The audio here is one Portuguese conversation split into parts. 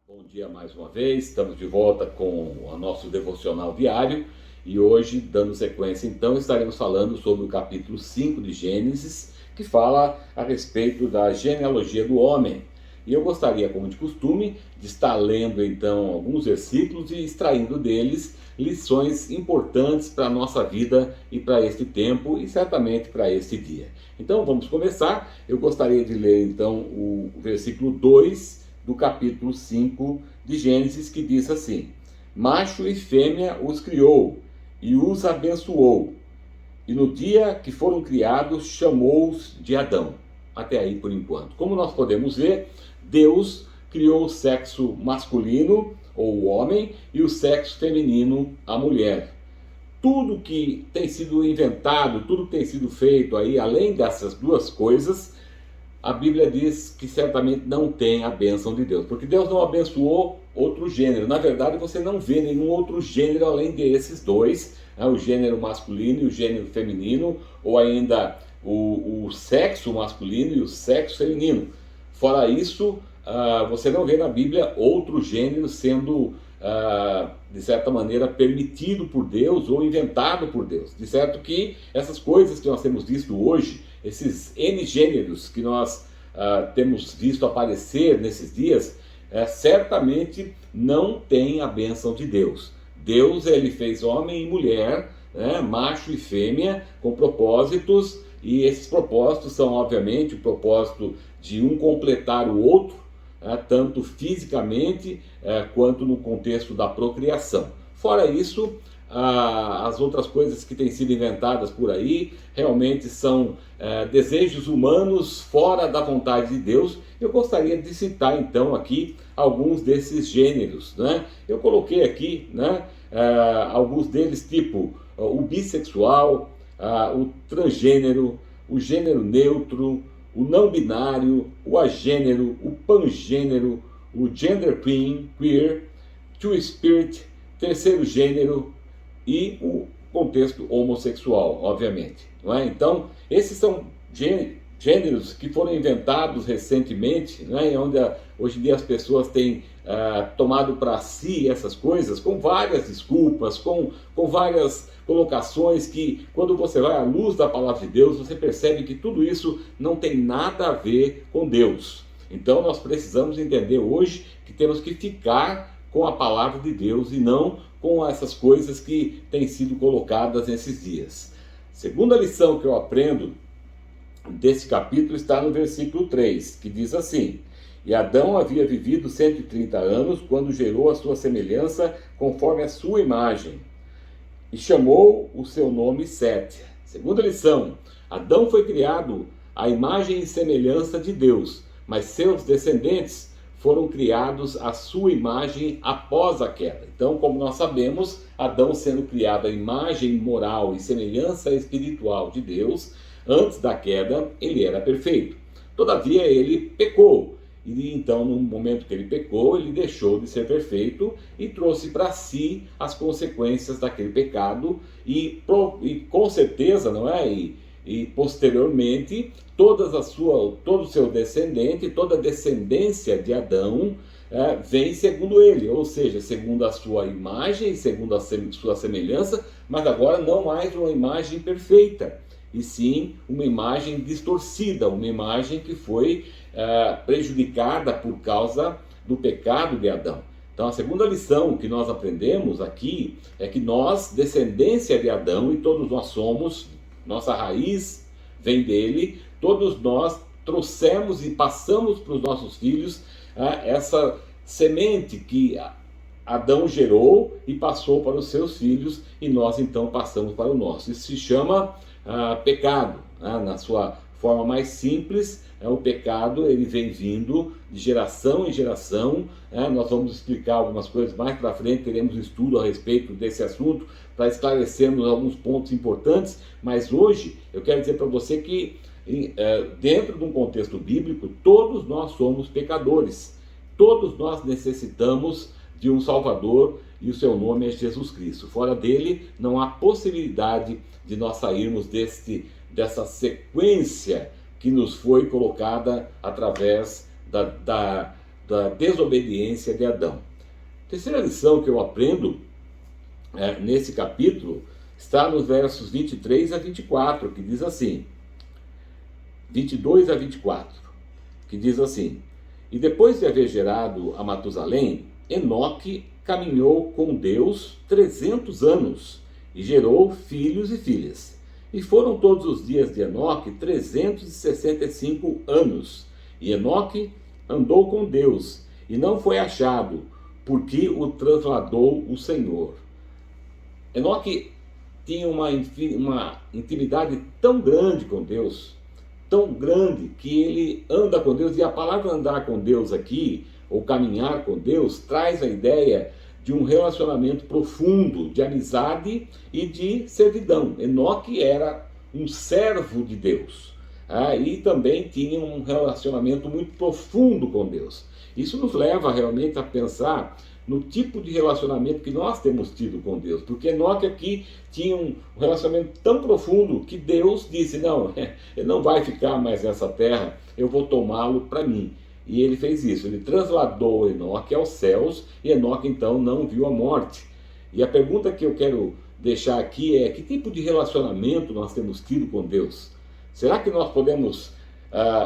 Bom dia mais uma vez, estamos de volta com o nosso devocional diário e hoje, dando sequência então, estaremos falando sobre o capítulo 5 de Gênesis, que fala a respeito da genealogia do homem. E eu gostaria, como de costume, de estar lendo então alguns versículos e extraindo deles lições importantes para a nossa vida e para este tempo e certamente para este dia. Então vamos começar. Eu gostaria de ler então o versículo 2 do capítulo 5 de Gênesis, que diz assim: macho e fêmea os criou e os abençoou, e no dia que foram criados chamou-os de Adão. Até aí por enquanto. Como nós podemos ver, Deus criou o sexo masculino, ou o homem, e o sexo feminino, a mulher. Tudo que tem sido inventado, tudo que tem sido feito aí, além dessas duas coisas, a Bíblia diz que certamente não tem a bênção de Deus, porque Deus não abençoou outro gênero. Na verdade, você não vê nenhum outro gênero além desses dois, né? O gênero masculino e o gênero feminino, ou ainda o sexo masculino e o sexo feminino. Fora isso, você não vê na Bíblia outro gênero sendo, de certa maneira, permitido por Deus ou inventado por Deus. De certo que essas coisas que nós temos visto hoje, esses N gêneros que nós temos visto aparecer nesses dias, certamente não tem a bênção de Deus. Deus, ele fez homem e mulher, né, macho e fêmea, com propósitos, e esses propósitos são, obviamente, o propósito de um completar o outro, tanto fisicamente quanto no contexto da procriação. Fora isso, as outras coisas que têm sido inventadas por aí realmente são desejos humanos fora da vontade de Deus. Eu gostaria de citar então aqui alguns desses gêneros, né? Eu coloquei aqui, né, alguns deles, tipo o bissexual, o transgênero, o gênero neutro, o não binário, o agênero, o pangênero, o queer, two spirit, terceiro gênero e o contexto homossexual, obviamente. Não é? Então, esses são gêneros que foram inventados recentemente, né, onde hoje em dia as pessoas têm tomado para si essas coisas com várias desculpas, com várias colocações que, quando você vai à luz da palavra de Deus, você percebe que tudo isso não tem nada a ver com Deus. Então nós precisamos entender hoje que temos que ficar com a palavra de Deus e não com essas coisas que têm sido colocadas nesses dias. Segunda lição que eu aprendo desse capítulo está no versículo 3, que diz assim: e Adão havia vivido 130 anos quando gerou a sua semelhança conforme a sua imagem, e chamou o seu nome Sete. Segunda lição: Adão foi criado à imagem e semelhança de Deus, mas seus descendentes foram criados à sua imagem após a queda. Então, como nós sabemos, Adão sendo criado à imagem moral e semelhança espiritual de Deus, antes da queda, ele era perfeito. Todavia, ele pecou. E então, no momento que ele pecou, ele deixou de ser perfeito e trouxe para si as consequências daquele pecado e com certeza, não é? E posteriormente, todo o seu descendente, toda a descendência de Adão vem segundo ele, ou seja, segundo a sua imagem, segundo a sua semelhança, mas agora não mais uma imagem perfeita, e sim uma imagem distorcida, uma imagem que foi prejudicada por causa do pecado de Adão. Então, a segunda lição que nós aprendemos aqui é que nós, descendência de Adão, e todos nós somos, nossa raiz vem dele, todos nós trouxemos e passamos para os nossos filhos essa semente que Adão gerou e passou para os seus filhos, e nós então passamos para o nosso. Isso se chama pecado, na sua forma mais simples. O pecado, ele vem vindo de geração em geração. Nós vamos explicar algumas coisas mais para frente, teremos um estudo a respeito desse assunto para esclarecermos alguns pontos importantes, mas hoje eu quero dizer para você que dentro de um contexto bíblico, todos nós somos pecadores, todos nós necessitamos de um Salvador, e o seu nome é Jesus Cristo. Fora dele não há possibilidade de nós sairmos dessa sequência que nos foi colocada através da desobediência de Adão. A terceira lição que eu aprendo nesse capítulo está nos versos 23 a 24, que diz assim, 22 a 24, que diz assim: E depois de haver gerado a Matusalém, Enoque caminhou com Deus 300 anos e gerou filhos e filhas. E foram todos os dias de Enoque 365 anos. E Enoque andou com Deus e não foi achado, porque o trasladou o Senhor. Enoque tinha uma intimidade tão grande com Deus, tão grande, que ele anda com Deus, e a palavra andar com Deus aqui, ou caminhar com Deus, traz a ideia de um relacionamento profundo, de amizade e de servidão. Enoque era um servo de Deus, e também tinha um relacionamento muito profundo com Deus. Isso nos leva realmente a pensar no tipo de relacionamento que nós temos tido com Deus, porque Enoque aqui tinha um relacionamento tão profundo que Deus disse: não, ele não vai ficar mais nessa terra, eu vou tomá-lo para mim. E ele fez isso, ele trasladou Enoque aos céus, e Enoque então não viu a morte. E a pergunta que eu quero deixar aqui é: que tipo de relacionamento nós temos tido com Deus? Será que nós podemos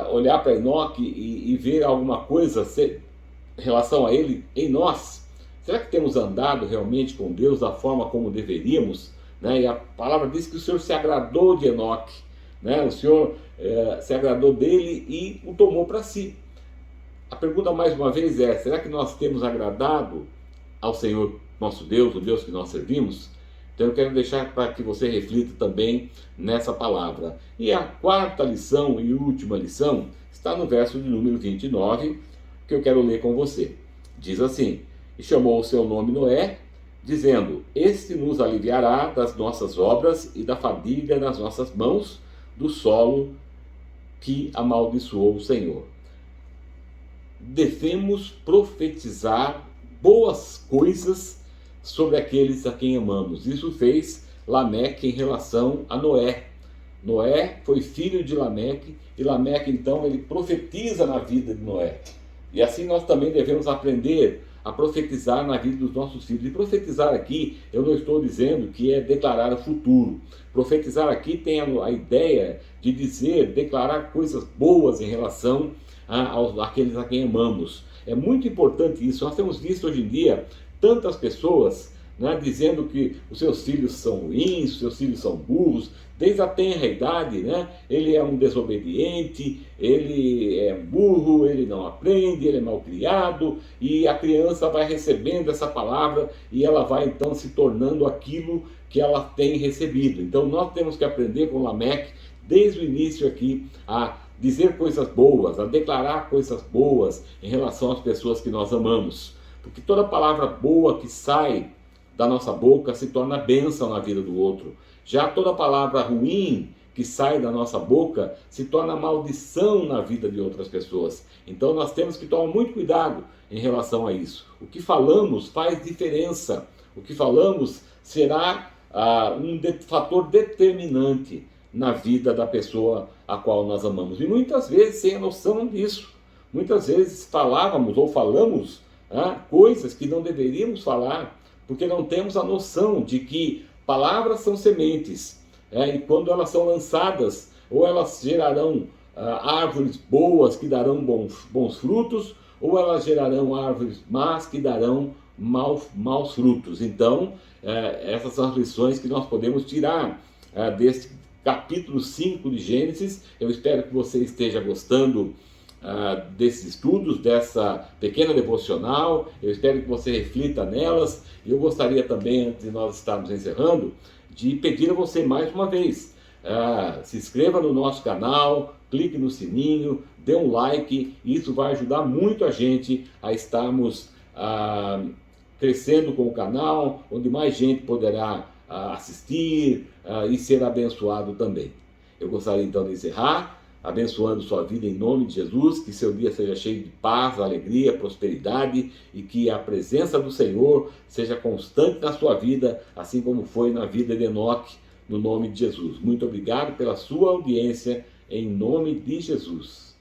olhar para Enoque e ver alguma coisa em relação a ele em nós? Será que temos andado realmente com Deus da forma como deveríamos? E a palavra diz que o Senhor se agradou de Enoque, o Senhor se agradou dele e o tomou para si. A pergunta mais uma vez é: será que nós temos agradado ao Senhor nosso Deus, o Deus que nós servimos? Então eu quero deixar para que você reflita também nessa palavra. E a quarta lição e última lição está no verso de número 29, que eu quero ler com você. Diz assim: E chamou o seu nome Noé, dizendo: Este nos aliviará das nossas obras e da fadiga nas nossas mãos, do solo que amaldiçoou o Senhor. Devemos profetizar boas coisas sobre aqueles a quem amamos. Isso fez Lameque em relação a Noé. Noé foi filho de Lameque, e Lameque então ele profetiza na vida de Noé. E assim nós também devemos aprender a profetizar na vida dos nossos filhos. E profetizar aqui, eu não estou dizendo que é declarar o futuro. Profetizar aqui tem a ideia de dizer, declarar coisas boas em relação àqueles a quem amamos. É muito importante isso. Nós temos visto hoje em dia tantas pessoas dizendo que os seus filhos são ruins, os seus filhos são burros, desde a tenra idade, ele é um desobediente, ele é burro, ele não aprende, ele é mal criado, e a criança vai recebendo essa palavra e ela vai então se tornando aquilo que ela tem recebido. Então nós temos que aprender com Lameque, desde o início aqui, a dizer coisas boas, a declarar coisas boas em relação às pessoas que nós amamos, porque toda palavra boa que sai da nossa boca se torna bênção na vida do outro. Já toda palavra ruim que sai da nossa boca se torna maldição na vida de outras pessoas. Então nós temos que tomar muito cuidado em relação a isso. O que falamos faz diferença. O que falamos será um fator determinante na vida da pessoa a qual nós amamos. E muitas vezes sem a noção disso. Muitas vezes falávamos ou falamos coisas que não deveríamos falar, porque não temos a noção de que palavras são sementes, e quando elas são lançadas, ou elas gerarão árvores boas que darão bons frutos, ou elas gerarão árvores más que darão maus frutos. Então, essas são as lições que nós podemos tirar desse capítulo 5 de Gênesis. Eu espero que você esteja gostando desses estudos, dessa pequena devocional. Eu espero que você reflita nelas. E eu gostaria também, antes de nós estarmos encerrando, de pedir a você mais uma vez, se inscreva no nosso canal, clique no sininho, dê um like. Isso vai ajudar muito a gente a estarmos crescendo com o canal, onde mais gente poderá assistir e ser abençoado também. Eu gostaria então de encerrar abençoando sua vida em nome de Jesus, que seu dia seja cheio de paz, alegria, prosperidade, e que a presença do Senhor seja constante na sua vida, assim como foi na vida de Enoque, no nome de Jesus. Muito obrigado pela sua audiência, em nome de Jesus.